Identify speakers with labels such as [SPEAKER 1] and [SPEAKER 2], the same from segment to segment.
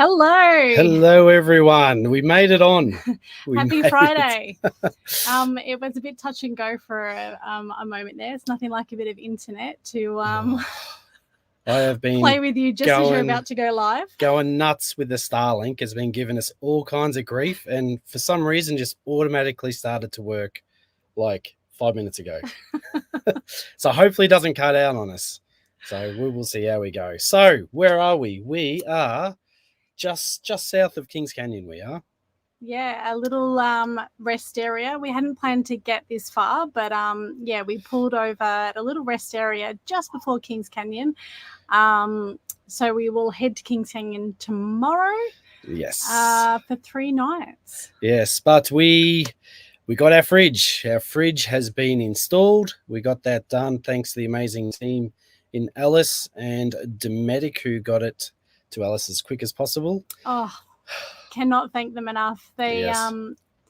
[SPEAKER 1] Hello.
[SPEAKER 2] Hello, everyone. We made it on.
[SPEAKER 1] Happy Friday. It was a bit touch and go for a moment there. It's nothing like a bit of internet to
[SPEAKER 2] I have been
[SPEAKER 1] play with you just as you're about to go live.
[SPEAKER 2] Going nuts with the Starlink has been giving us all kinds of grief, and for some reason just automatically started to work like 5 minutes ago. So hopefully it doesn't cut out on us. So we will see how we go. So where are we? We are just south of Kings Canyon. We are.
[SPEAKER 1] Yeah, a little rest area. We hadn't planned to get this far, but yeah, we pulled over at a little rest area just before Kings Canyon. So we will head to Kings Canyon tomorrow.
[SPEAKER 2] Yes.
[SPEAKER 1] For 3 nights.
[SPEAKER 2] Yes, but we got our fridge. Our fridge has been installed. We got that done thanks to the amazing team in Alice and Dometic, who got it to Alice as quick as possible.
[SPEAKER 1] Oh, cannot thank them enough. They
[SPEAKER 2] Yes.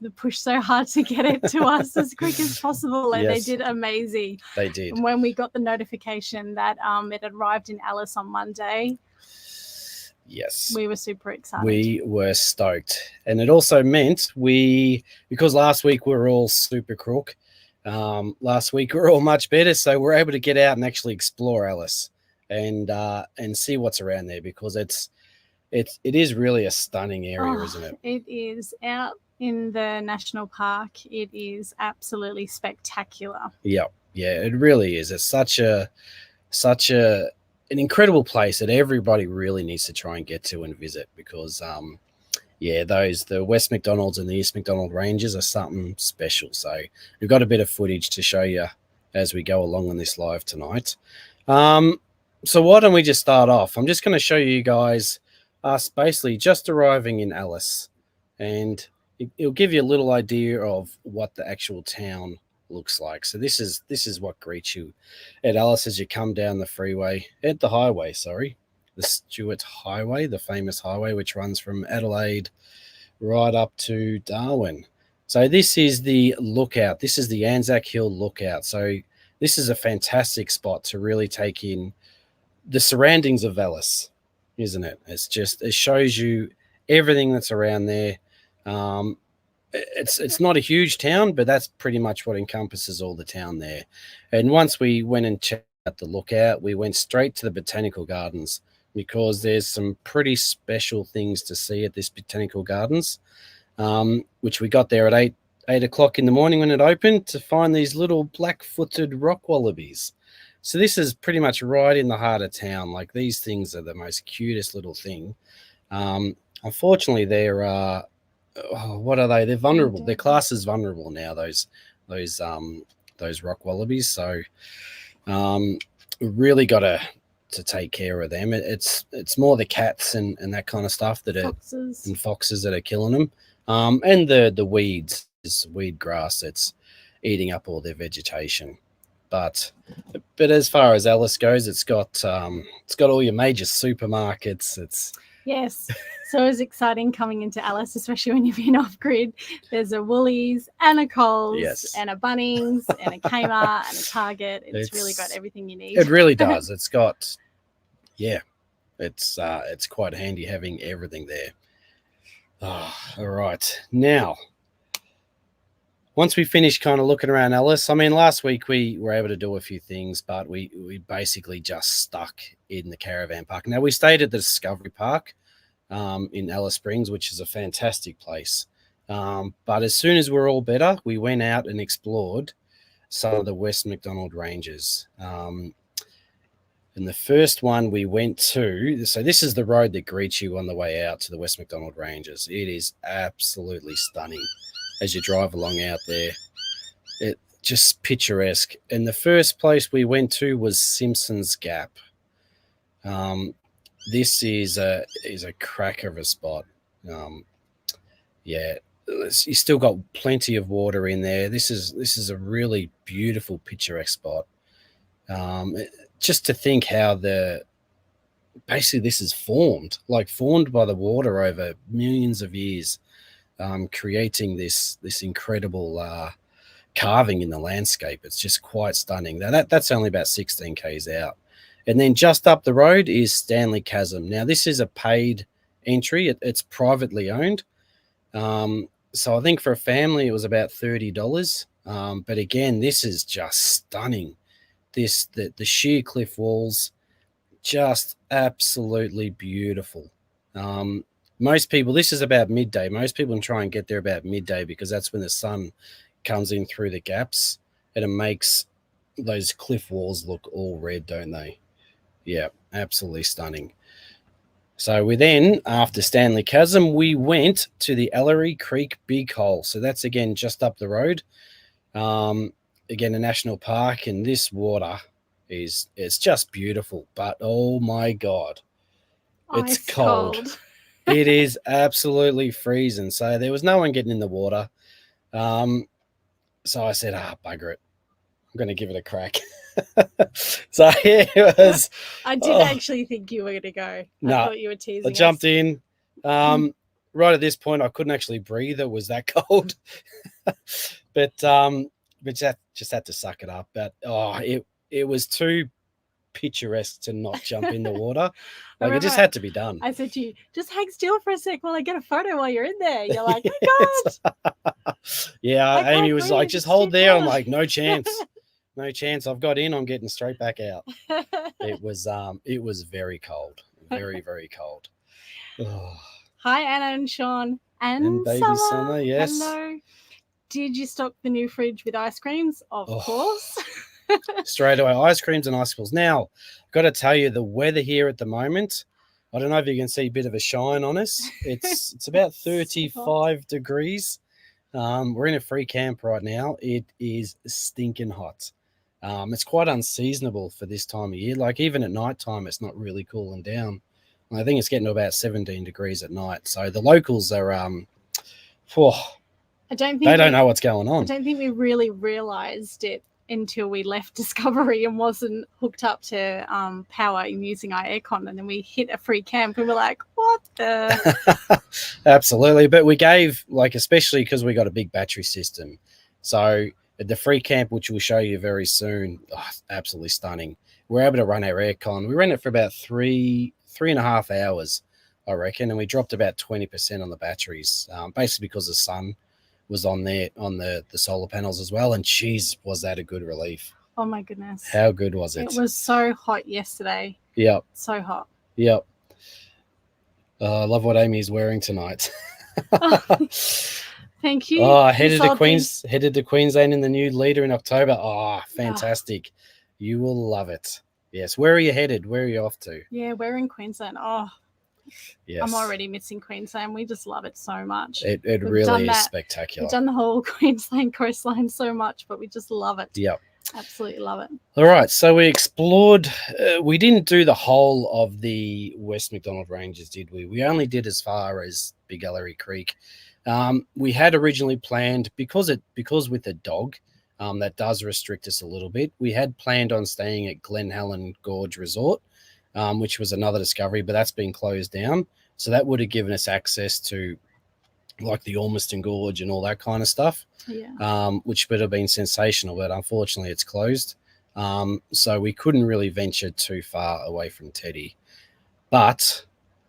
[SPEAKER 1] They pushed so hard to get it to us as quick as possible, and
[SPEAKER 2] Yes.
[SPEAKER 1] they did amazing.
[SPEAKER 2] They did.
[SPEAKER 1] And when we got the notification that it arrived in Alice on Monday,
[SPEAKER 2] yes,
[SPEAKER 1] we were super excited.
[SPEAKER 2] We were stoked. And it also meant because last week we were all super crook, last week we were all much better, so we're able to get out and actually explore Alice and see what's around there, because it is really a stunning area, isn't it?
[SPEAKER 1] It is. Out in the national park, it is absolutely spectacular.
[SPEAKER 2] Yeah, it really is. It's such an incredible place that everybody really needs to try and get to and visit, because the West Macdonnells and the East Macdonnell Ranges are something special. So we've got a bit of footage to show you as we go along on this live tonight. So why don't we just start off? I'm just going to show you guys us basically just arriving in Alice, and it'll give you a little idea of what the actual town looks like. So this is what greets you at Alice as you come down the highway, the Stuart Highway, the famous highway which runs from Adelaide right up to Darwin. So this is the lookout. This is the Anzac Hill lookout. So this is a fantastic spot to really take in the surroundings of Alice, isn't it? It shows you everything that's around there. It's not a huge town, but that's pretty much what encompasses all the town there. And once we went and checked out the lookout, we went straight to the botanical gardens, because there's some pretty special things to see at this botanical gardens, which we got there at 8 o'clock in the morning when it opened, to find these little black-footed rock wallabies. So this is pretty much right in the heart of town. Like, these things are the most cutest little thing. Unfortunately, they're what are they? They're vulnerable. They're classed as vulnerable now, those rock wallabies. So really got to take care of them. It's more the cats and that kind of stuff that are foxes that are killing them, and the weeds, this weed grass that's eating up all their vegetation. But as far as Alice goes, it's got all your major supermarkets.
[SPEAKER 1] Yes. So it's exciting coming into Alice, especially when you've been off grid. There's a Woolies and a Coles, yes, and a Bunnings and a Kmart and a Target. It's really got everything you need.
[SPEAKER 2] It really does. It's got, it's quite handy having everything there. Oh, all right. Now, once we finished kind of looking around Alice, I mean, last week we were able to do a few things, but we basically just stuck in the caravan park. Now, we stayed at the Discovery Park in Alice Springs, which is a fantastic place. But as soon as we're all better, we went out and explored some of the West Macdonnell Ranges. And the first one we went to, so this is the road that greets you on the way out to the West Macdonnell Ranges. It is absolutely stunning as you drive along out there. It just picturesque. And the first place we went to was Simpson's Gap. This is a cracker of a spot. You still got plenty of water in there. This is a really beautiful, picturesque spot. Just to think how basically this is formed by the water over millions of years, creating this incredible carving in the landscape. It's just quite stunning. Now that's only about 16 k's out. And then just up the road is Stanley Chasm. Now, this is a paid entry. It's privately owned. So I think for a family, it was about $30. But again, this is just stunning. The sheer cliff walls, just absolutely beautiful. Most people, this is about midday. Most people try and get there about midday because that's when the sun comes in through the gaps, and it makes those cliff walls look all red, don't they? Yeah, absolutely stunning. So we then, after Stanley Chasm, we went to the Ellery Creek Big Hole. So that's again just up the road. Again, a national park, and this water it's just beautiful. But oh my God, it's cold. It is absolutely freezing. So there was no one getting in the water. So I said, bugger it. I'm going to give it a crack. So yeah, it was.
[SPEAKER 1] I did actually think you were going to go.
[SPEAKER 2] No,
[SPEAKER 1] I thought you were teasing.
[SPEAKER 2] I jumped in. Right at this point, I couldn't actually breathe. It was that cold. but just had to suck it up. But it was too picturesque to not jump in the water. Like, it just had to be done.
[SPEAKER 1] I said to you, just hang still for a sec while I get a photo while you're in there. You're like, oh God.
[SPEAKER 2] Yeah, Amy was like, just hold there. I'm like, no chance. No chance. I've got in. I'm getting straight back out. It was very cold. Very, very cold. Oh.
[SPEAKER 1] Hi, Anna and Sean. And
[SPEAKER 2] baby Summer, yes.
[SPEAKER 1] Hello. Did you stock the new fridge with ice creams? Of course.
[SPEAKER 2] Straight away, ice creams and icicles. Now, I've got to tell you, the weather here at the moment, I don't know if you can see a bit of a shine on us. It's about 35 degrees. We're in a free camp right now. It is stinking hot. It's quite unseasonable for this time of year. Like, even at night time, it's not really cooling down. I think it's getting to about 17 degrees at night. So the locals are, they don't know what's going on.
[SPEAKER 1] I don't think we really realised it until we left Discovery and wasn't hooked up to power and using our aircon, and then we hit a free camp and we're like, what the?
[SPEAKER 2] Absolutely. But we gave, like, especially because we got a big battery system. So at the free camp, which we'll show you very soon, absolutely stunning. We're able to run our aircon. We ran it for about 3.5 hours, I reckon, and we dropped about 20% on the batteries, basically because the sun was on there on the solar panels as well. And geez, was that a good relief?
[SPEAKER 1] Oh my goodness.
[SPEAKER 2] How good was it?
[SPEAKER 1] It was so hot yesterday.
[SPEAKER 2] Yep.
[SPEAKER 1] So hot.
[SPEAKER 2] Yep. I love what Amy's wearing tonight.
[SPEAKER 1] Thank you.
[SPEAKER 2] Headed to Queensland in the new leader in October. Fantastic. You will love it. Yes. Where are you headed? Where are you off to?
[SPEAKER 1] Yeah, we're in Queensland.
[SPEAKER 2] Yes.
[SPEAKER 1] I'm already missing Queensland. We just love it so much.
[SPEAKER 2] It really is spectacular.
[SPEAKER 1] We've done the whole Queensland coastline so much, but we just love it.
[SPEAKER 2] Yep.
[SPEAKER 1] Absolutely love it.
[SPEAKER 2] All right. So we explored. We didn't do the whole of the West Macdonnell Ranges, did we? We only did as far as Big Ellery Creek. We had originally planned, because with the dog, that does restrict us a little bit. We had planned on staying at Glen Helen Gorge Resort, which was another discovery, but that's been closed down. So that would have given us access to, like, the Ormiston Gorge and all that kind of stuff, which would have been sensational, but unfortunately it's closed. So we couldn't really venture too far away from Teddy. But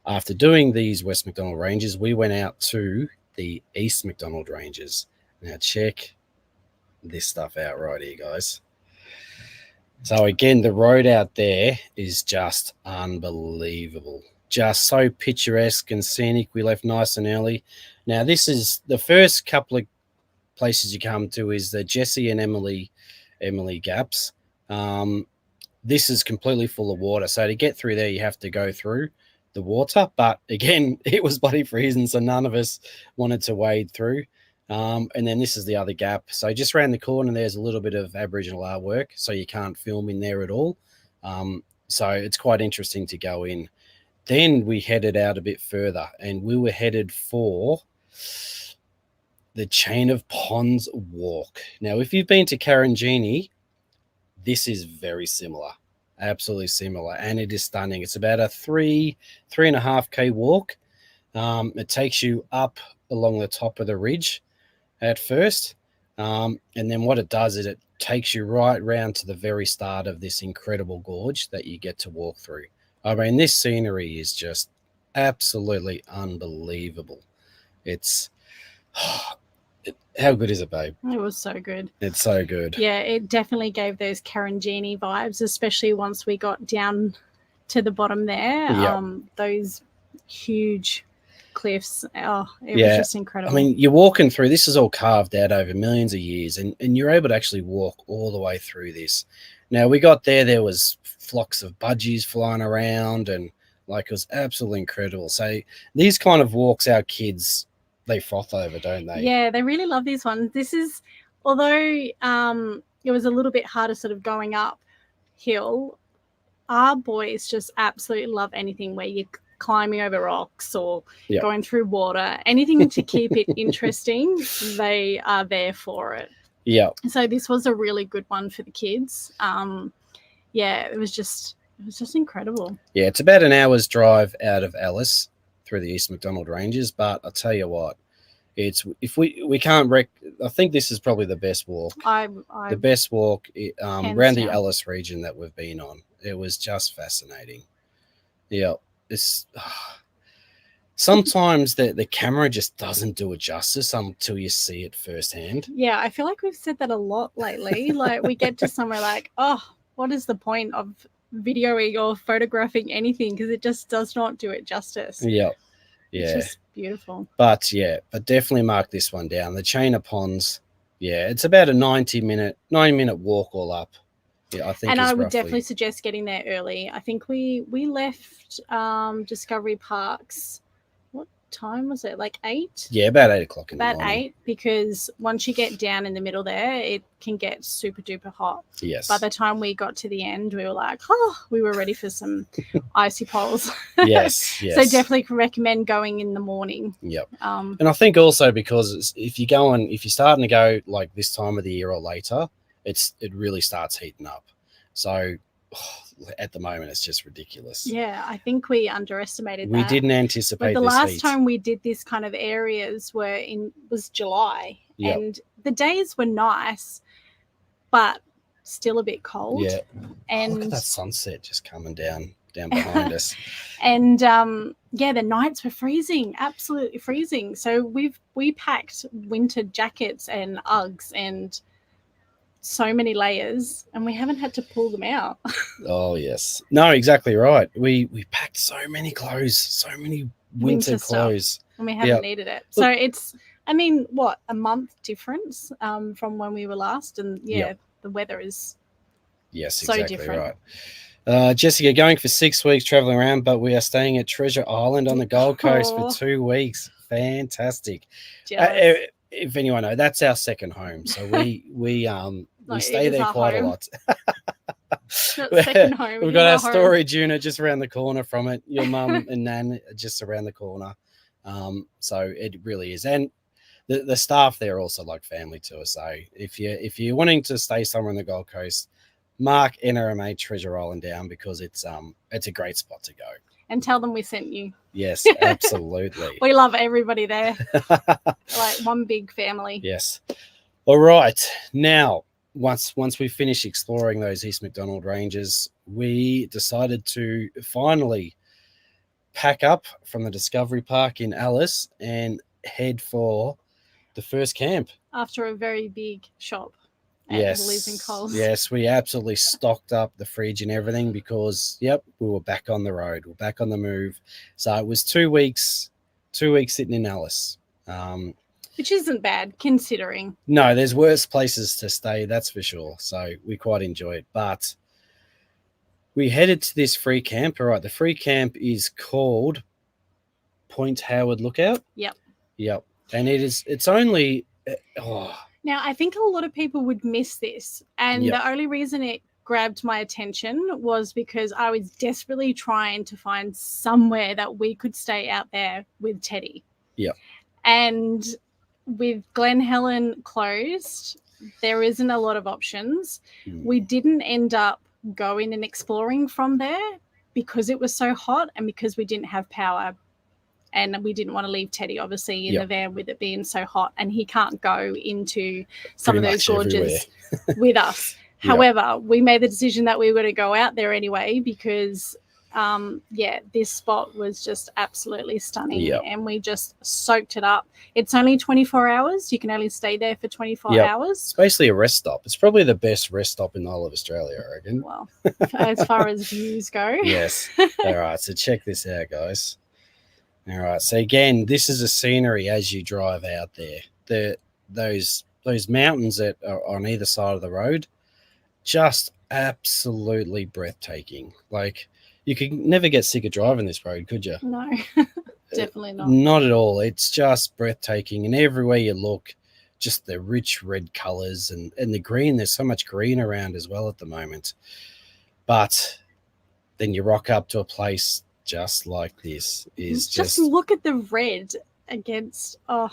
[SPEAKER 2] after doing these West Macdonnell Ranges, we went out to the East Macdonnell Ranges. Now check this stuff out right here, guys. So again, the road out there is just unbelievable. Just so picturesque and scenic. We left nice and early. Now, this is the first couple of places you come to is the Jesse and Emily Gaps. This is completely full of water. So to get through there, you have to go through the water. But again, it was bloody freezing, so none of us wanted to wade through. And then this is the other gap. So just around the corner, there's a little bit of Aboriginal artwork, so you can't film in there at all. So it's quite interesting to go in. Then we headed out a bit further, and we were headed for the Chain of Ponds Walk. Now, if you've been to Karangini, this is very similar, absolutely similar, and it is stunning. It's about a 3.5K walk. It takes you up along the top of the ridge at first, and then what it does is it takes you right round to the very start of this incredible gorge that you get to walk through. I mean, this scenery is just absolutely unbelievable. It's how good is it, babe?
[SPEAKER 1] It was so good.
[SPEAKER 2] It's so good.
[SPEAKER 1] Yeah, it definitely gave those Karangini vibes, especially once we got down to the bottom there.
[SPEAKER 2] Yep.
[SPEAKER 1] Those huge cliffs. Oh, it
[SPEAKER 2] Yeah.
[SPEAKER 1] was just incredible.
[SPEAKER 2] I mean, you're walking through, this is all carved out over millions of years, and you're able to actually walk all the way through this. Now, we got there was flocks of budgies flying around, and like, it was absolutely incredible. So these kind of walks our kids, they froth over, don't they?
[SPEAKER 1] Yeah, they really love these ones. This is, although it was a little bit harder sort of going uphill, our boys just absolutely love anything where you're climbing over rocks or
[SPEAKER 2] Yep.
[SPEAKER 1] going through water. Anything to keep it interesting, they are there for it.
[SPEAKER 2] Yeah.
[SPEAKER 1] So this was a really good one for the kids. Yeah, it was just incredible.
[SPEAKER 2] Yeah, it's about an hour's drive out of Alice through the East Macdonnell Ranges, but I'll tell you what, it's if we can't I think this is probably the best walk. The best walk around the Alice region that we've been on. It was just fascinating. Yeah, it's sometimes the camera just doesn't do it justice until you see it firsthand.
[SPEAKER 1] Yeah, I feel like we've said that a lot lately. Like, we get to somewhere like, oh, what is the point of videoing or photographing anything, because it just does not do it justice.
[SPEAKER 2] Yeah.
[SPEAKER 1] It's just beautiful.
[SPEAKER 2] But definitely mark this one down. The chain of ponds. Yeah, it's about a 90-minute walk all up. Yeah, I think.
[SPEAKER 1] And I would definitely suggest getting there early. I think we left Discovery Parks. What time was it? Like 8?
[SPEAKER 2] Yeah, about 8 o'clock in the morning.
[SPEAKER 1] About 8, because once you get down in the middle there, it can get super duper hot.
[SPEAKER 2] Yes.
[SPEAKER 1] By the time we got to the end, we were like, oh, we were ready for some icy poles.
[SPEAKER 2] Yes.
[SPEAKER 1] So definitely recommend going in the morning.
[SPEAKER 2] Yep. And I think also because if you're starting to go like this time of the year or later, it really starts heating up. So at the moment, it's just ridiculous.
[SPEAKER 1] Yeah, I think we underestimated that.
[SPEAKER 2] We didn't anticipate
[SPEAKER 1] the
[SPEAKER 2] this
[SPEAKER 1] last
[SPEAKER 2] heat.
[SPEAKER 1] time we did this kind of areas was July.
[SPEAKER 2] Yep.
[SPEAKER 1] And the days were nice, but still a bit cold.
[SPEAKER 2] Yeah.
[SPEAKER 1] And
[SPEAKER 2] look at that sunset just coming down behind us.
[SPEAKER 1] And the nights were freezing, absolutely freezing. So we packed winter jackets and Uggs and so many layers, and we haven't had to pull them out.
[SPEAKER 2] Oh yes, no, exactly right. We packed so many clothes, so many winter clothes,
[SPEAKER 1] stuff, and we haven't needed it. So it's, I mean, what, a month difference from when we were last, and the weather is so
[SPEAKER 2] exactly
[SPEAKER 1] different.
[SPEAKER 2] Right. Jessica, going for 6 weeks traveling around, but we are staying at Treasure Island on the Gold Coast for 2 weeks. Fantastic. If anyone knows, that's our second home. So we stay there quite a lot.
[SPEAKER 1] Second home.
[SPEAKER 2] We've got our storage unit just around the corner from it. Your mum and Nan are just around the corner. So it really is. And the staff there are also like family to us. So if you're wanting to stay somewhere on the Gold Coast, mark NRMA Treasure Island down, because it's a great spot to go.
[SPEAKER 1] And tell them we sent you.
[SPEAKER 2] Yes, absolutely.
[SPEAKER 1] We love everybody there. Like one big family.
[SPEAKER 2] Yes. All right. Now, once we finish exploring those East Macdonnell Ranges, we decided to finally pack up from the Discovery Park in Alice and head for the first camp.
[SPEAKER 1] After a very big shop. Yes, we absolutely stocked up the fridge and everything because, we were back on the road. We're back on the move. So it was 2 weeks sitting in Alice. Which isn't bad, considering.
[SPEAKER 2] No, there's worse places to stay, that's for sure. So we quite enjoy it. But we headed to this free camp. All right, the free camp is called Point Howard Lookout. Yep. And it's only...
[SPEAKER 1] Now, I think a lot of people would miss this. And the only reason it grabbed my attention was because I was desperately trying to find somewhere that we could stay out there with Teddy.
[SPEAKER 2] Yeah.
[SPEAKER 1] And with Glen Helen closed, there isn't a lot of options. We didn't end up going and exploring from there because it was so hot and because we didn't have power. And we didn't want to leave Teddy, obviously, in the van with it being so hot. And he can't go into some of those gorges with us. However, we made the decision that we were going to go out there anyway because yeah, this spot was just absolutely stunning.
[SPEAKER 2] Yep.
[SPEAKER 1] And we just soaked it up. It's only 24 hours. You can only stay there for 24 hours.
[SPEAKER 2] It's basically a rest stop. It's probably the best rest stop in the whole of Australia, I reckon.
[SPEAKER 1] Well, as far as views go.
[SPEAKER 2] Yes. All right, so check this out, guys. All right, so again, this is a scenery as you drive out there. Those mountains that are on either side of the road, just absolutely breathtaking. Like, you could never get sick of driving this road, could you?
[SPEAKER 1] No, definitely not.
[SPEAKER 2] Not at all. It's just breathtaking, and everywhere you look, just the rich red colors and the green. There's so much green around as well at the moment. But then you rock up to a place just like this. Just
[SPEAKER 1] look at the red against. Oh,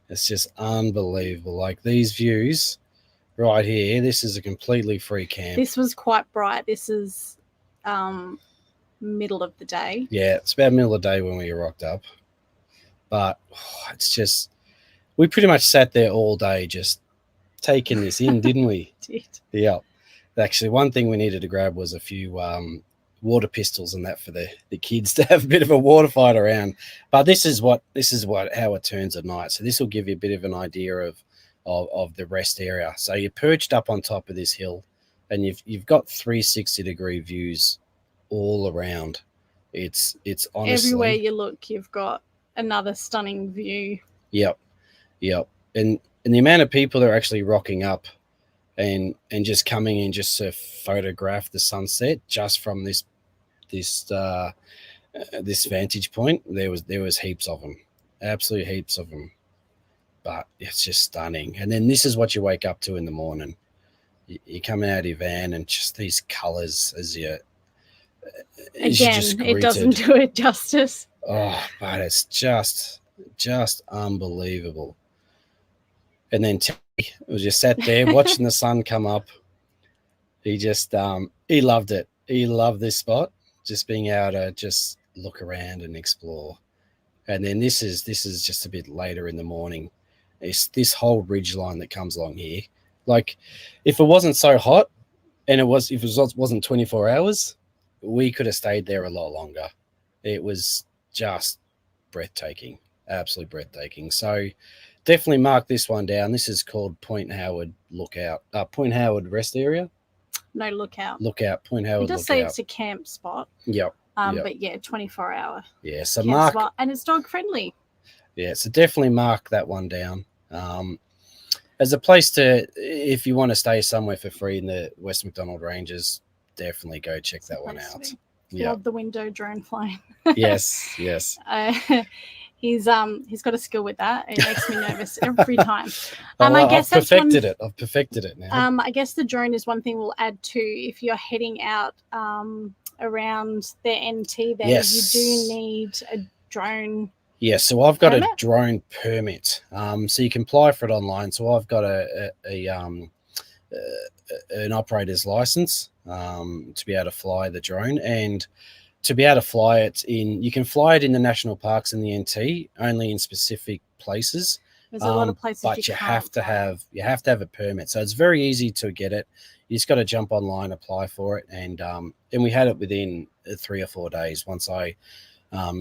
[SPEAKER 2] it's just unbelievable. Like, these views right here. This is a completely free camp.
[SPEAKER 1] This was quite bright. This is middle of the day.
[SPEAKER 2] Yeah, it's about middle of the day when we rocked up. But it's just, we pretty much sat there all day just taking this in, didn't we?
[SPEAKER 1] Did.
[SPEAKER 2] Yeah. Actually, one thing we needed to grab was a few water pistols and that for the kids to have a bit of a water fight around. But this is how it turns at night. So this will give you a bit of an idea of the rest area. So you're perched up on top of this hill, and you've got 360-degree views all around. It's honestly
[SPEAKER 1] everywhere you look, you've got another stunning view.
[SPEAKER 2] Yep. And the amount of people that are actually rocking up and just coming in just to photograph the sunset just from this vantage point, there was heaps of them, absolute heaps of them. But it's just stunning. And then this is what you wake up to in the morning. You come out of your van and just these colors as you
[SPEAKER 1] again, it doesn't do it justice.
[SPEAKER 2] Oh, but it's just unbelievable. And then Teddy was just sat there watching the sun come up. He just he loved it. He loved this spot, just being able to just look around and explore. And then this is just a bit later in the morning. It's this whole ridge line that comes along here. Like, if it wasn't so hot and if it wasn't 24 hours, we could have stayed there a lot longer. It was just breathtaking, absolutely breathtaking. So definitely mark this one down. This is called Point Howard Point Howard Rest Area.
[SPEAKER 1] No, Lookout.
[SPEAKER 2] Point Howard.
[SPEAKER 1] It does say it's a camp spot.
[SPEAKER 2] Yep.
[SPEAKER 1] But yeah, 24-hour.
[SPEAKER 2] Yeah, so mark
[SPEAKER 1] spot, and it's dog friendly.
[SPEAKER 2] Yeah, so definitely mark that one down. As a place to, if you want to stay somewhere for free in the West Macdonnell Ranges, definitely go check that one out.
[SPEAKER 1] Yeah, love the window drone flying.
[SPEAKER 2] Yes.
[SPEAKER 1] He's got a skill with that. It makes me nervous every time.
[SPEAKER 2] I guess I've perfected it now.
[SPEAKER 1] I guess the drone is one thing we'll add to if you're heading out around the NT. There, you do need a drone.
[SPEAKER 2] Yeah, so I've got a drone permit. So you can apply for it online. So I've got an operator's license to be able to fly the drone, and to be able to fly it you can fly it in the national parks in the NT, only in specific places.
[SPEAKER 1] There's a lot of places,
[SPEAKER 2] but you have to have a permit. So it's very easy to get it. You just got to jump online, apply for it, and we had it within 3 or 4 days once I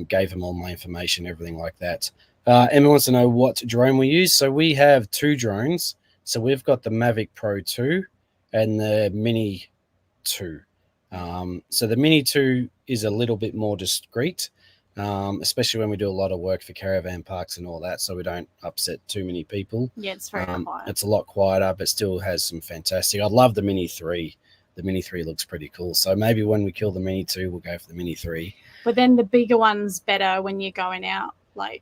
[SPEAKER 2] gave him all my information, everything like that. Emma wants to know what drone we use. So we have 2 drones. So we've got the Mavic Pro 2 and the Mini 2. So the Mini 2 is a little bit more discreet, especially when we do a lot of work for caravan parks and all that, so we don't upset too many people.
[SPEAKER 1] Yeah, it's very quiet.
[SPEAKER 2] It's a lot quieter, but still has some fantastic. I love the Mini 3. The Mini 3 looks pretty cool. So maybe when we kill the Mini 2, we'll go for the Mini 3.
[SPEAKER 1] But then the bigger one's better when you're going out, like,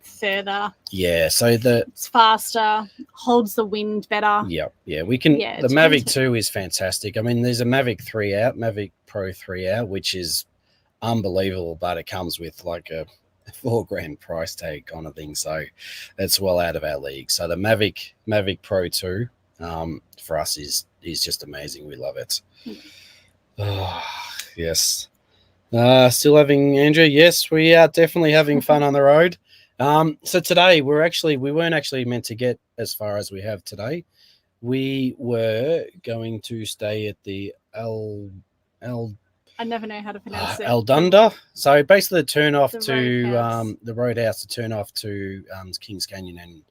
[SPEAKER 1] further.
[SPEAKER 2] Yeah, so
[SPEAKER 1] it's faster, holds the wind better.
[SPEAKER 2] Yeah, we can. The Mavic 2 is fantastic. I mean, there's a Mavic 3 out, Mavic Pro 3 out, which is unbelievable, but it comes with like a $4,000 price tag kind of thing, so it's well out of our league. So the Mavic Pro 2 for us is just amazing. We love it. Oh, yes. Still having Andrew? Yes, we are definitely having fun on the road. So today we weren't actually meant to get as far as we have today. We were going to stay at the I
[SPEAKER 1] I never know how to pronounce it.
[SPEAKER 2] Eldunda. So basically the turn off
[SPEAKER 1] The
[SPEAKER 2] to
[SPEAKER 1] roadhouse.
[SPEAKER 2] the roadhouse to turn off to Kings Canyon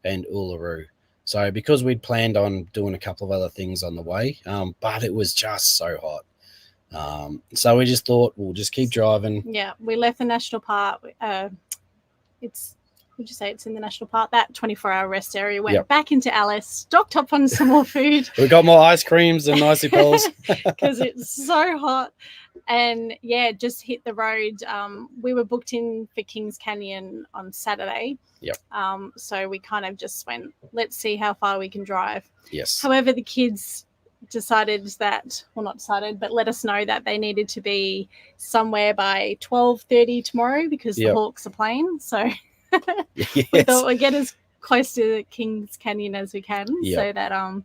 [SPEAKER 2] and Uluru. So because we'd planned on doing a couple of other things on the way, but it was just so hot. So we just thought we'll just keep driving.
[SPEAKER 1] Yeah, we left the national park. It's, would you say it's in the national park? That 24-hour rest area. Went back into Alice, stocked up on some more food.
[SPEAKER 2] We got more ice creams and icey balls
[SPEAKER 1] because it's so hot. And yeah, just hit the road. We were booked in for Kings Canyon on Saturday.
[SPEAKER 2] Yep.
[SPEAKER 1] So we kind of just went, let's see how far we can drive.
[SPEAKER 2] Yes.
[SPEAKER 1] However, the kids decided that, well, not decided, but let us know that they needed to be somewhere by 12:30 tomorrow because the Hawks are playing. So we thought we'd get as close to Kings Canyon as we can so that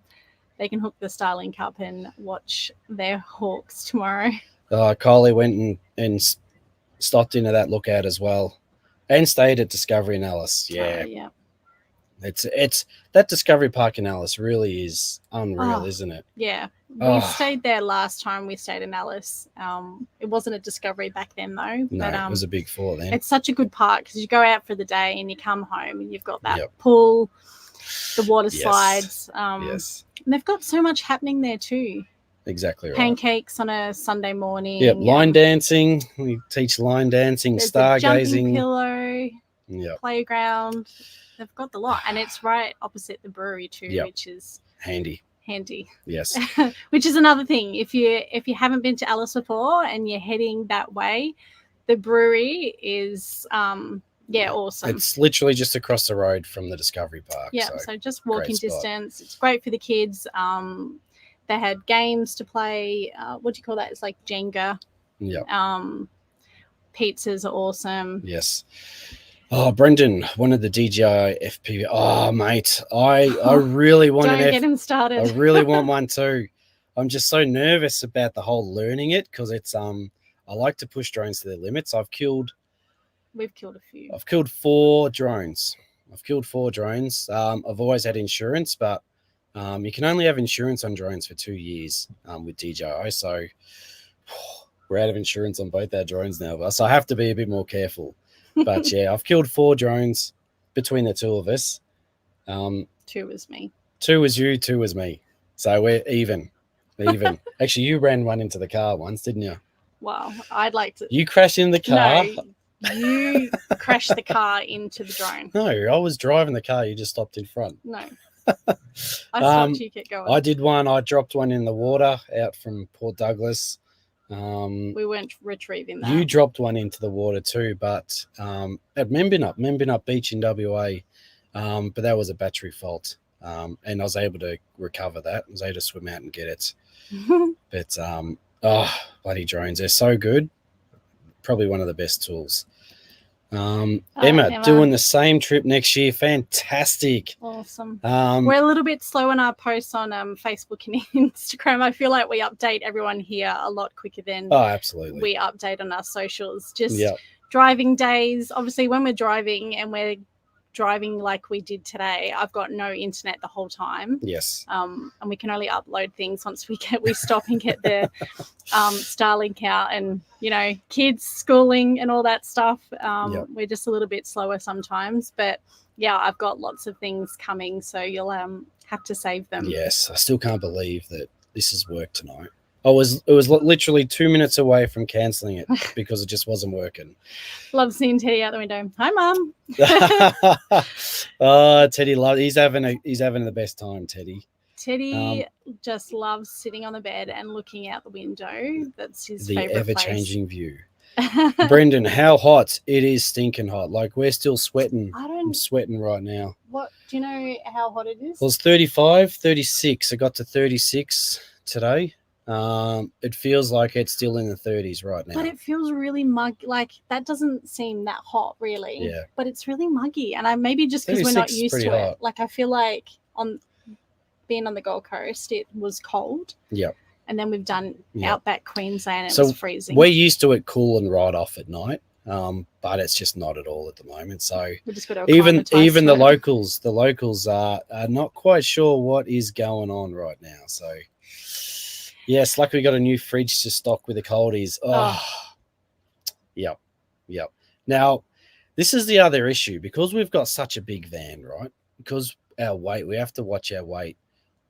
[SPEAKER 1] they can hook the Starlink up and watch their Hawks tomorrow.
[SPEAKER 2] Kylie went and stopped into that lookout as well and stayed at Discovery in Alice. Yeah. It's that Discovery Park in Alice really is unreal, isn't it?
[SPEAKER 1] Yeah. We stayed there last time we stayed in Alice. It wasn't a Discovery back then though.
[SPEAKER 2] No,
[SPEAKER 1] but,
[SPEAKER 2] it was a big four then.
[SPEAKER 1] It's such a good park because you go out for the day and you come home and you've got that pool, the water slides. And they've got so much happening there too.
[SPEAKER 2] Exactly right.
[SPEAKER 1] Pancakes on a Sunday morning.
[SPEAKER 2] Yep, line dancing. We teach line dancing,
[SPEAKER 1] there's
[SPEAKER 2] stargazing.
[SPEAKER 1] Pillow.
[SPEAKER 2] Yep.
[SPEAKER 1] Playground. They've got the lot, and it's right opposite the brewery too, which is
[SPEAKER 2] handy.
[SPEAKER 1] Yes.
[SPEAKER 2] Yes.
[SPEAKER 1] Which is another thing. If you haven't been to Alice before and you're heading that way, the brewery is awesome.
[SPEAKER 2] It's literally just across the road from the Discovery Park.
[SPEAKER 1] Yeah, so just walking distance. It's great for the kids. They had games to play. What do you call that? It's like Jenga.
[SPEAKER 2] Yeah.
[SPEAKER 1] Pizzas are awesome.
[SPEAKER 2] Yes. Oh, Brendan, one of the DJI FPV. Oh, mate, I really want
[SPEAKER 1] Don't get him started.
[SPEAKER 2] I really want one too. I'm just so nervous about the whole learning it because it's I like to push drones to their limits. We've killed a few. I've killed 4 drones. I've always had insurance, but you can only have insurance on drones for 2 years with DJI. So we're out of insurance on both our drones now, so I have to be a bit more careful. But yeah, I've killed 4 drones between the two of us.
[SPEAKER 1] 2 was me.
[SPEAKER 2] 2 was you, 2 was me. So we're even. Actually, you ran one into the car once, didn't you?
[SPEAKER 1] Wow, I'd like to.
[SPEAKER 2] You crashed in the car?
[SPEAKER 1] No, you crashed the car into the drone.
[SPEAKER 2] No, I was driving the car. You just stopped in front.
[SPEAKER 1] No. I stopped, you kept going.
[SPEAKER 2] I did one. I dropped one in the water out from Port Douglas.
[SPEAKER 1] We weren't retrieving that.
[SPEAKER 2] You dropped one into the water too, but at Membinup Beach in WA, but that was a battery fault, and I was able to recover that. I was able to swim out and get it. But bloody drones, they're so good. Probably one of the best tools. Emma, doing the same trip next year. Fantastic.
[SPEAKER 1] Awesome. We're a little bit slow on our posts on Facebook and Instagram. I feel like we update everyone here a lot quicker than
[SPEAKER 2] absolutely
[SPEAKER 1] we update on our socials. Just driving days. Obviously, when we're driving and we're driving like we did today, I've got no internet the whole time.
[SPEAKER 2] Yes.
[SPEAKER 1] And we can only upload things once we stop and get the Starlink out, and kids schooling and all that stuff. We're just a little bit slower sometimes, but yeah, I've got lots of things coming, so you'll have to save them.
[SPEAKER 2] Yes, I still can't believe that this is work tonight. It was literally 2 minutes away from cancelling it because it just wasn't working.
[SPEAKER 1] Love seeing Teddy out the window. Hi, Mum.
[SPEAKER 2] Teddy he's having the best time, Teddy.
[SPEAKER 1] Teddy just loves sitting on the bed and looking out the window. That's his favorite place.
[SPEAKER 2] The ever-changing view. Brendan, how hot? It is stinking hot. Like, we're still sweating. I'm sweating right now.
[SPEAKER 1] What? Do you know how hot it is?
[SPEAKER 2] Well, it's 35, 36. I got to 36 today. It feels like it's still in the 30s right now.
[SPEAKER 1] But it feels really muggy. Like, that doesn't seem that hot, really.
[SPEAKER 2] Yeah.
[SPEAKER 1] But it's really muggy. And maybe just because we're not used to it. Like, I feel like being on the Gold Coast, it was cold.
[SPEAKER 2] Yep.
[SPEAKER 1] And then we've done Outback Queensland, and it was freezing.
[SPEAKER 2] We're used to it cool and right off at night. But it's just not at all at the moment. So
[SPEAKER 1] we just got
[SPEAKER 2] even the locals are not quite sure what is going on right now. So Yes, like we got a new fridge to stock with the coldies. Oh. Yep. Now, this is the other issue because we've got such a big van, right? Because our weight, we have to watch our weight.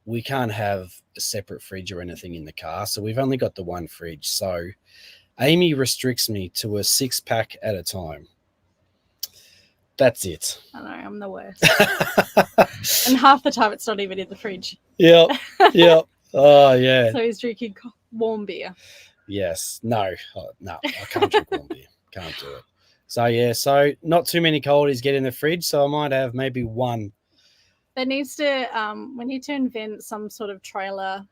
[SPEAKER 2] We can't have a separate fridge or anything in the car, so we've only got the one fridge. So Amy restricts me to a 6-pack at a time. That's it.
[SPEAKER 1] I know, I'm the worst. And half the time it's not even in the fridge.
[SPEAKER 2] Yep. Oh, yeah.
[SPEAKER 1] So he's drinking warm beer.
[SPEAKER 2] Yes. No, I can't drink warm beer. Can't do it. So, yeah, not too many coldies get in the fridge, so I might have maybe one.
[SPEAKER 1] There needs to, we need to invent some sort of trailer.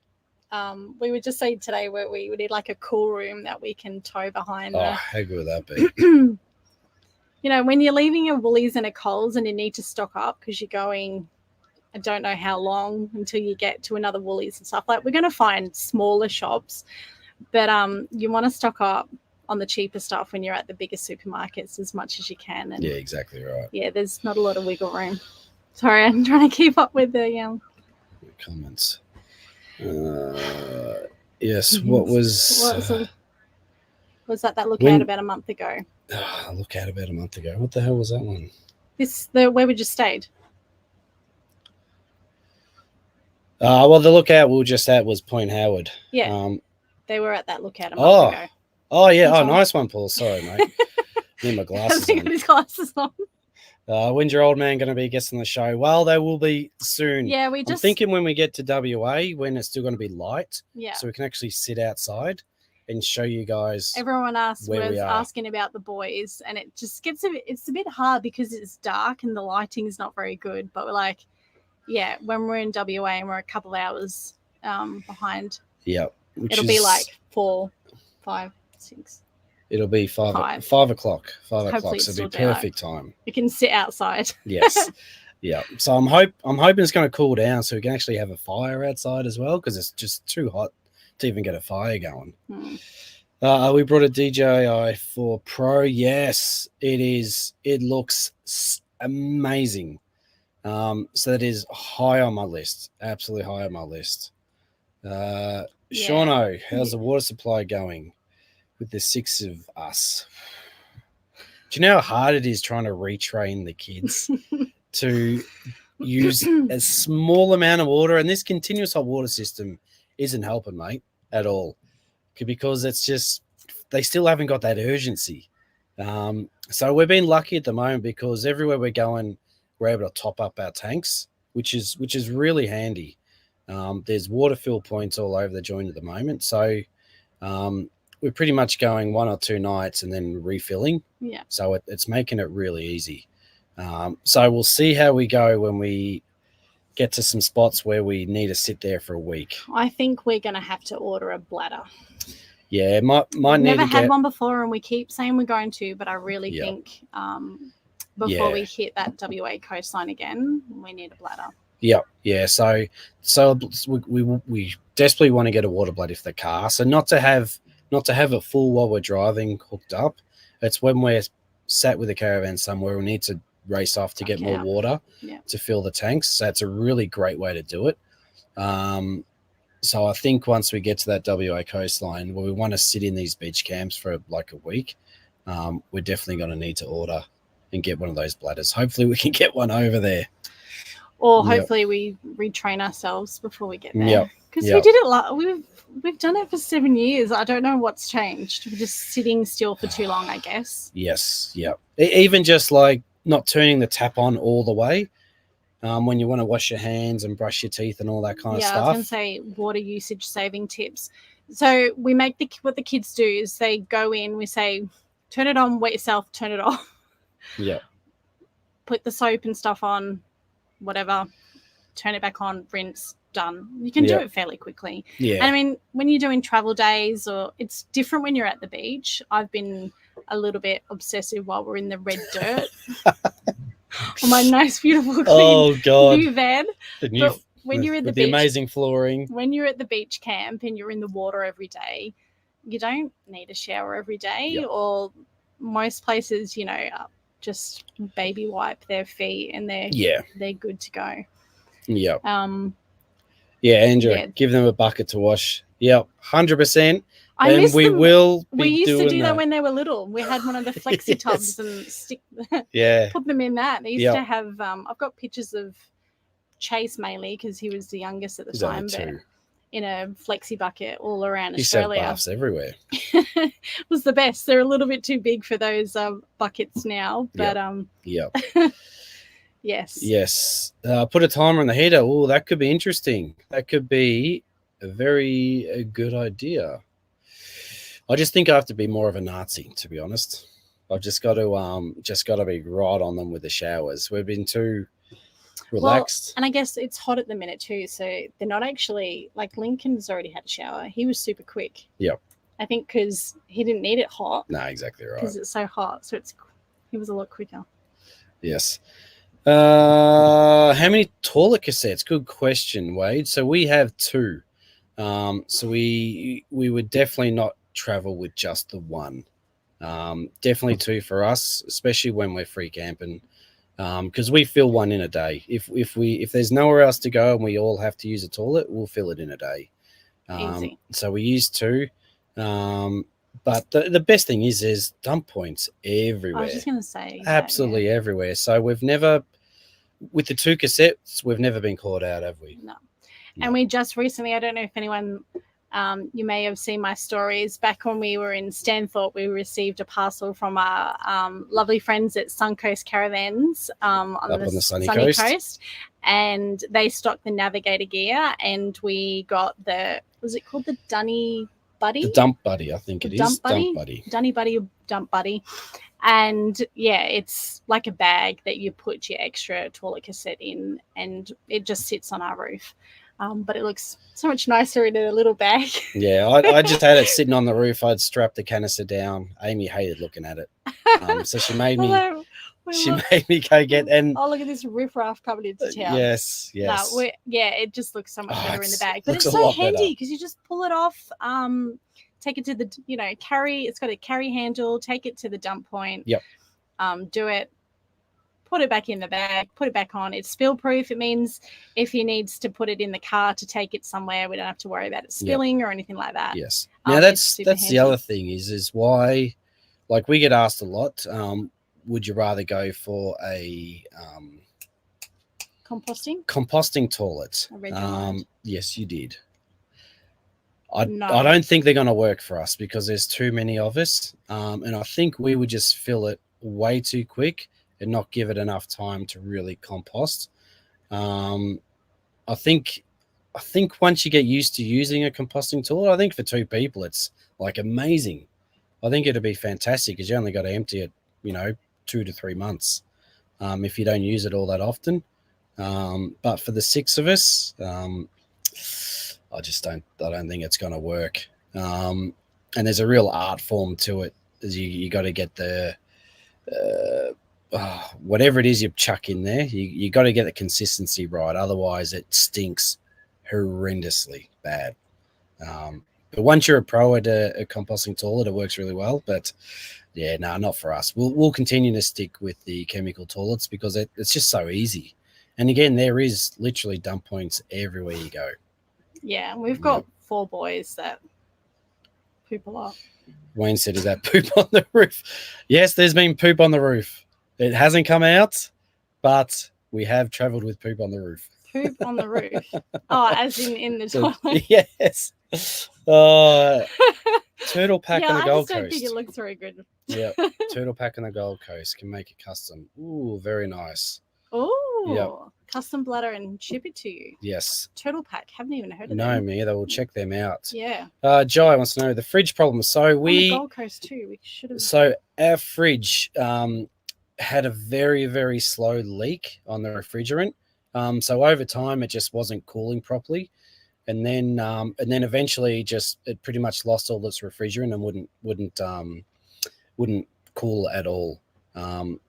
[SPEAKER 1] We were just saying today where we would need like a cool room that we can tow behind.
[SPEAKER 2] How good would that be?
[SPEAKER 1] You know, when you're leaving a Woolies and a Coles and you need to stock up because you're going, I don't know how long until you get to another Woolies and stuff. Like, we're going to find smaller shops, but you want to stock up on the cheaper stuff when you're at the bigger supermarkets as much as you can. And
[SPEAKER 2] yeah, exactly right.
[SPEAKER 1] Yeah, there's not a lot of wiggle room. Sorry, I'm trying to keep up with the
[SPEAKER 2] comments. Yes, what was
[SPEAKER 1] that lookout about a month ago?
[SPEAKER 2] Lookout about a month ago. What the hell was that one?
[SPEAKER 1] Where we just stayed.
[SPEAKER 2] Well, the lookout we were just at was Point Howard.
[SPEAKER 1] Yeah, they were at that lookout a month ago.
[SPEAKER 2] Oh, yeah. Oh, nice one, Paul. Sorry, mate. Need my glasses
[SPEAKER 1] on. His glasses on.
[SPEAKER 2] When's your old man going to be guesting the show? Well, they will be soon.
[SPEAKER 1] Yeah,
[SPEAKER 2] I'm thinking when we get to WA, when it's still going to be light, so we can actually sit outside and show you guys.
[SPEAKER 1] Everyone was asking about the boys, and it just gets it's a bit hard because it's dark and the lighting is not very good. But we're like, yeah, when we're in WA and we're a couple hours behind, it'll be like 4, 5, 6.
[SPEAKER 2] It'll be 5 o'clock. 5 o'clock. So it'll be perfect time.
[SPEAKER 1] You can sit outside.
[SPEAKER 2] Yes. Yeah. So I'm hoping it's going to cool down so we can actually have a fire outside as well because it's just too hot to even get a fire going. We brought a DJI 4 Pro. Yes, it is. It looks amazing. So that is high on my list. Absolutely high on my list. Shauno, how's the water supply going with the 6 of us? Do you know how hard it is trying to retrain the kids to use a small amount of water? And this continuous hot water system isn't helping, mate, at all. Because it's just, they still haven't got that urgency. So we've been lucky at the moment because everywhere we're going, we're able to top up our tanks, which is really handy. There's water fill points all over the joint at the moment. So we're pretty much going 1 or 2 nights and then refilling.
[SPEAKER 1] Yeah.
[SPEAKER 2] So it's making it really easy. So we'll see how we go when we get to some spots where we need to sit there for a week.
[SPEAKER 1] I think we're going to have to order a bladder.
[SPEAKER 2] Yeah, might need to get...
[SPEAKER 1] Never had one before, and we keep saying we're going to, but I really think before we hit that WA coastline again, we need a bladder.
[SPEAKER 2] Yeah. So we desperately want to get a water bladder for the car. So not to have it full while we're driving hooked up. It's when we're sat with a caravan somewhere, we need to race off to get more water to fill the tanks. So it's a really great way to do it. So I think once we get to that WA coastline where we want to sit in these beach camps for like a week, we're definitely going to need to order and get one of those bladders. Hopefully we can get one over there.
[SPEAKER 1] Or hopefully we retrain ourselves before we get there. Because we did it we've done it for 7 years. I don't know what's changed. We're just sitting still for too long, I guess.
[SPEAKER 2] Yes, even just like not turning the tap on all the way. When you want to wash your hands and brush your teeth and all that kind of stuff.
[SPEAKER 1] Yeah, I was going to say water usage saving tips. So we make what the kids do is they go in, we say, turn it on, wet yourself, turn it off.
[SPEAKER 2] Yeah.
[SPEAKER 1] Put the soap and stuff on, whatever, turn it back on, rinse, done. You can do it fairly quickly.
[SPEAKER 2] Yeah.
[SPEAKER 1] And I mean, when you're doing travel days or it's different when you're at the beach. I've been a little bit obsessive while we're in the red dirt. On my nice, beautiful, clean new van. But when you're at the beach,
[SPEAKER 2] the amazing flooring.
[SPEAKER 1] When you're at the beach camp and you're in the water every day, you don't need a shower every day. Or most places, just baby wipe their feet and they're good to go.
[SPEAKER 2] Yeah. Andrew, give them a bucket to wash Yep, 100%.
[SPEAKER 1] I
[SPEAKER 2] And
[SPEAKER 1] miss
[SPEAKER 2] we
[SPEAKER 1] them.
[SPEAKER 2] will
[SPEAKER 1] We
[SPEAKER 2] be
[SPEAKER 1] used to
[SPEAKER 2] doing
[SPEAKER 1] do that
[SPEAKER 2] that.
[SPEAKER 1] when they were little. We had one of the flexi
[SPEAKER 2] Yes.
[SPEAKER 1] tubs and
[SPEAKER 2] Yeah.
[SPEAKER 1] put them in that. They used
[SPEAKER 2] Yep.
[SPEAKER 1] to have. I've got pictures of Chase mainly because he was the youngest at the
[SPEAKER 2] He's only
[SPEAKER 1] time, but
[SPEAKER 2] 2.
[SPEAKER 1] in a flexi bucket all around
[SPEAKER 2] He used to have
[SPEAKER 1] Australia.
[SPEAKER 2] baths everywhere.
[SPEAKER 1] It was the best. They're a little bit too big for those buckets now, but
[SPEAKER 2] Yep.
[SPEAKER 1] yes.
[SPEAKER 2] Yes. Put a timer on the heater. Oh, that could be interesting. That could be a very good idea. I just think I have to be more of a Nazi, to be honest. I've just got to be right on them with the showers. We've been too relaxed.
[SPEAKER 1] Well, and I guess it's hot at the minute too, so they're not actually like Lincoln's already had a shower. He was super quick.
[SPEAKER 2] Yep.
[SPEAKER 1] I think because he didn't need it hot.
[SPEAKER 2] No, exactly right.
[SPEAKER 1] Because it's so hot, so he was a lot quicker.
[SPEAKER 2] Yes. How many toilet cassettes? Good question, Wade. So we have 2. So we would definitely not travel with just the one. Definitely 2 for us, especially when we're free camping, because we fill one in a day. If there's nowhere else to go and we all have to use a toilet, we'll fill it in a day.
[SPEAKER 1] Easy.
[SPEAKER 2] So we use 2. But the best thing is there's dump points everywhere.
[SPEAKER 1] I was just going to say.
[SPEAKER 2] Absolutely everywhere. So we've never, with the 2 cassettes, we've never been caught out, have we?
[SPEAKER 1] No. And we just recently, I don't know if anyone, you may have seen my stories, back when we were in Stanthorpe, we received a parcel from our lovely friends at Suncoast Caravans on the sunny coast. And they stocked the navigator gear, and we got was it called the Dunny Buddy?
[SPEAKER 2] The Dump Buddy, I think it is.
[SPEAKER 1] Dump Buddy. Dunny Buddy, Dump Buddy. And yeah, it's like a bag that you put your extra toilet cassette in, and it just sits on our roof. But it looks so much nicer in a little bag.
[SPEAKER 2] Yeah, I just had it sitting on the roof. I'd strapped the canister down. Amy hated looking at it, so she made me. Made me go get and.
[SPEAKER 1] Oh, look at this riffraff coming into town.
[SPEAKER 2] Yes.
[SPEAKER 1] No, it just looks so much better in the bag. But it's so handy because you just pull it off. Take it to the carry. It's got a carry handle. Take it to the dump point.
[SPEAKER 2] Yep.
[SPEAKER 1] Do it. Put it back in the bag, put it back on. It's spill proof. It means if he needs to put it in the car to take it somewhere, we don't have to worry about it spilling or anything like that.
[SPEAKER 2] Yes. Now that's the other thing is why, like, we get asked a lot, would you rather go for a
[SPEAKER 1] composting
[SPEAKER 2] toilet? Yes, you did. I don't think they're going to work for us because there's too many of us. And I think we would just fill it way too quick and not give it enough time to really compost. I think once you get used to using a composting tool, I think for 2 people, it's like amazing. I think it'd be fantastic because you only got to empty it, 2 to 3 months if you don't use it all that often. But for the 6 of us, I don't think it's going to work. And there's a real art form to it. You got to get the whatever it is you chuck in there, you got to get the consistency right. Otherwise, it stinks horrendously bad. But once you're a pro at a composting toilet, it works really well. But yeah, no, not for us. We'll continue to stick with the chemical toilets because it's just so easy. And again, there is literally dump points everywhere you go.
[SPEAKER 1] Yeah, we've got 4 boys that poop a lot.
[SPEAKER 2] Wayne said, "Is that poop on the roof?" Yes, there's been poop on the roof. It hasn't come out, but we have travelled with poop on the roof.
[SPEAKER 1] Poop on the roof? Oh, as in the toilet?
[SPEAKER 2] Yes. Turtle pack on the Gold Coast.
[SPEAKER 1] I don't think it looks very good.
[SPEAKER 2] Yeah, turtle pack on the Gold Coast. Can make it custom. Ooh, very nice.
[SPEAKER 1] Oh, yep. Custom bladder and ship it to you.
[SPEAKER 2] Yes.
[SPEAKER 1] Turtle pack. Haven't even heard of them.
[SPEAKER 2] No, me either. We'll check them out.
[SPEAKER 1] Yeah.
[SPEAKER 2] Jai wants to know the fridge problem. So
[SPEAKER 1] on the Gold Coast too. We should have.
[SPEAKER 2] So our fridge had a very, very slow leak on the refrigerant. So over time, it just wasn't cooling properly, and then eventually, it pretty much lost all its refrigerant and wouldn't cool at all.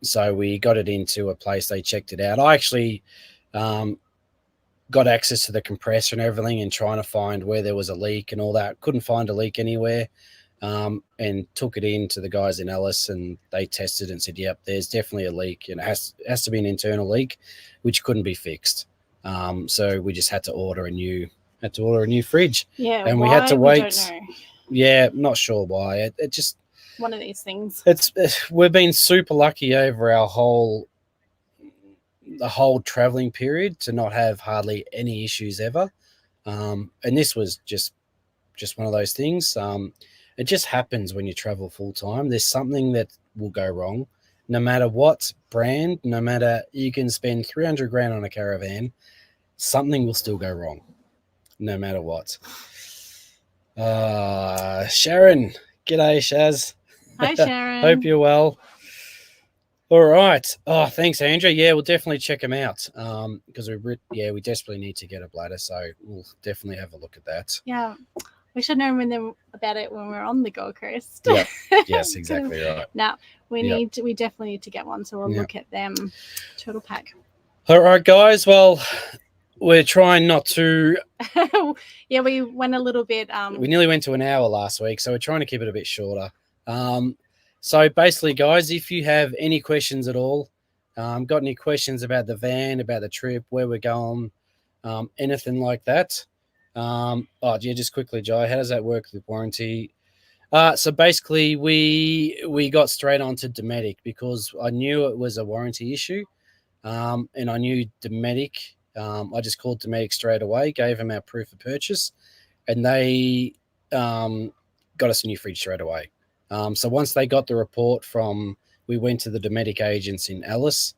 [SPEAKER 2] So we got it into a place. They checked it out. I actually got access to the compressor and everything, and trying to find where there was a leak and all that. Couldn't find a leak anywhere. And took it in to the guys in Alice, and they tested and said, yep, there's definitely a leak, and it has to be an internal leak, which couldn't be fixed. So we just had to order a new Had to order a new fridge.
[SPEAKER 1] Yeah,
[SPEAKER 2] and
[SPEAKER 1] why?
[SPEAKER 2] we had to
[SPEAKER 1] We don't
[SPEAKER 2] wait.
[SPEAKER 1] know.
[SPEAKER 2] Yeah, not sure why. It just
[SPEAKER 1] One of these things.
[SPEAKER 2] we've been super lucky over the whole traveling period to not have hardly any issues ever. And this was just one of those things. It just happens when you travel full time. There's something that will go wrong, no matter what brand, no matter you can spend 300 grand on a caravan, something will still go wrong, no matter what. Sharon, g'day, Shaz.
[SPEAKER 1] Hi, Sharon.
[SPEAKER 2] Hope you're well. All right. Oh, thanks, Andrew. Yeah, we'll definitely check them out because we desperately need to get a bladder, so we'll definitely have a look at that.
[SPEAKER 1] Yeah, we should know about it when we're on the Gold Coast.
[SPEAKER 2] Yep. Yes, exactly right.
[SPEAKER 1] Now we definitely need to get one, so we'll look at them. Turtle pack.
[SPEAKER 2] All right, guys. Well, we're trying not to.
[SPEAKER 1] Yeah, we went a little bit.
[SPEAKER 2] We nearly went to an hour last week, so we're trying to keep it a bit shorter. So basically, guys, if you have any questions at all, got any questions about the van, about the trip, where we're going, anything like that. Just quickly, Jai, how does that work with warranty? So basically, we got straight onto Dometic because I knew it was a warranty issue, and I knew Dometic. I just called Dometic straight away, gave them our proof of purchase, and they got us a new fridge straight away. So once they got the report we went to the Dometic agents in Alice.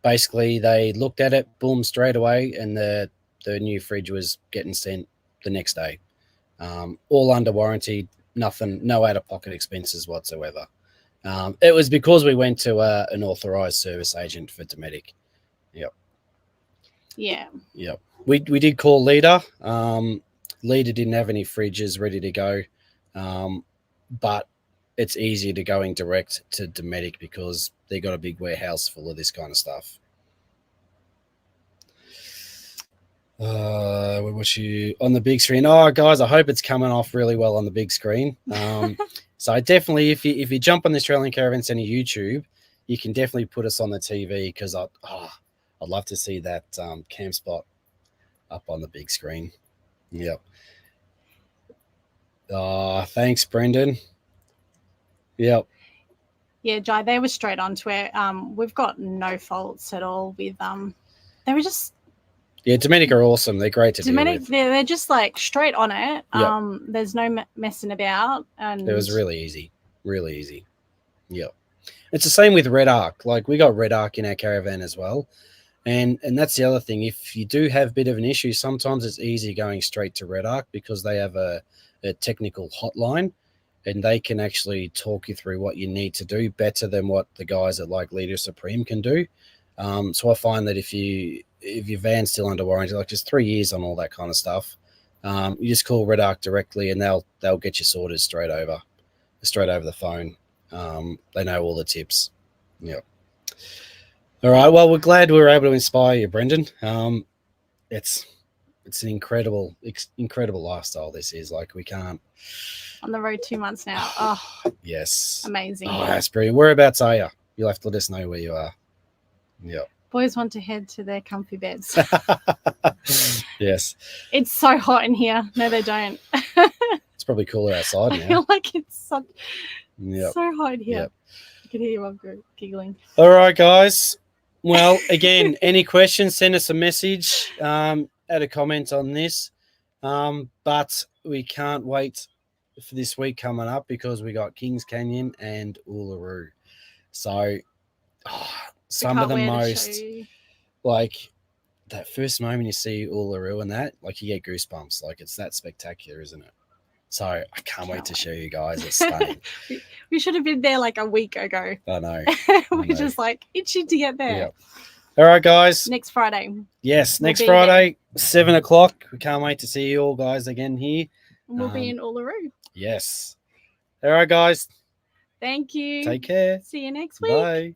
[SPEAKER 2] Basically, they looked at it, boom, straight away, and the new fridge was getting sent the next day. All under warranty, nothing, no out-of-pocket expenses whatsoever. It was because we went to an authorized service agent for Dometic. Yep.
[SPEAKER 1] Yeah.
[SPEAKER 2] Yep. We did call Leader. Leader didn't have any fridges ready to go. But it's easier to going direct to Dometic because they got a big warehouse full of this kind of stuff. What's you on the big screen? Oh, guys, I hope it's coming off really well on the big screen. So definitely, if you jump on the Australian Caravan Centre YouTube, you can definitely put us on the TV because I'd love to see that camp spot up on the big screen. Yep. Thanks, Brendan. Yep.
[SPEAKER 1] Yeah, Jai, they were straight onto it. We've got no faults at all with they were just.
[SPEAKER 2] Yeah, Dometic are awesome. They're great to deal with.
[SPEAKER 1] They're just like straight on it.
[SPEAKER 2] Yep.
[SPEAKER 1] There's no messing about, and
[SPEAKER 2] it was really easy. Really easy. Yep. It's the same with Red Arc. Like we got Red Arc in our caravan as well. And that's the other thing. If you do have a bit of an issue, sometimes it's easy going straight to Red Arc because they have a technical hotline and they can actually talk you through what you need to do better than what the guys at like Leader Supreme can do. So I find that if your van's still under warranty, like just 3 years on all that kind of stuff, you just call Red Arc directly and they'll get you sorted straight over the phone. They know all the tips. Yep. All right. Well, we're glad we were able to inspire you, Brendan. It's an incredible lifestyle. This is like we can't.
[SPEAKER 1] On the road 2 months now. Oh,
[SPEAKER 2] yes.
[SPEAKER 1] Amazing.
[SPEAKER 2] Oh, that's brilliant. Whereabouts are you? You'll have to let us know where you are. Yep.
[SPEAKER 1] Boys want to head to their comfy beds.
[SPEAKER 2] Yes.
[SPEAKER 1] It's so hot in here. No, they don't.
[SPEAKER 2] It's probably cooler outside now.
[SPEAKER 1] I feel like it's so
[SPEAKER 2] Yep.
[SPEAKER 1] hot in here.
[SPEAKER 2] Yep.
[SPEAKER 1] I can hear your mum giggling.
[SPEAKER 2] All right, guys. Well, again, any questions, send us a message, add a comment on this. But we can't wait for this week coming up because we got Kings Canyon and Uluru. So some of the most, like that first moment you see Uluru and that, like you get goosebumps. Like it's that spectacular, isn't it? So I can't wait to show you guys. It's stunning.
[SPEAKER 1] We should have been there like a week ago.
[SPEAKER 2] I know.
[SPEAKER 1] We're just like itching to get there.
[SPEAKER 2] Yep. All right, guys.
[SPEAKER 1] Next Friday.
[SPEAKER 2] Yes, next Friday, 7 o'clock. We can't wait to see you all guys again here.
[SPEAKER 1] And we'll be in Uluru.
[SPEAKER 2] Yes. All right, guys.
[SPEAKER 1] Thank you.
[SPEAKER 2] Take care.
[SPEAKER 1] See you next week.
[SPEAKER 2] Bye.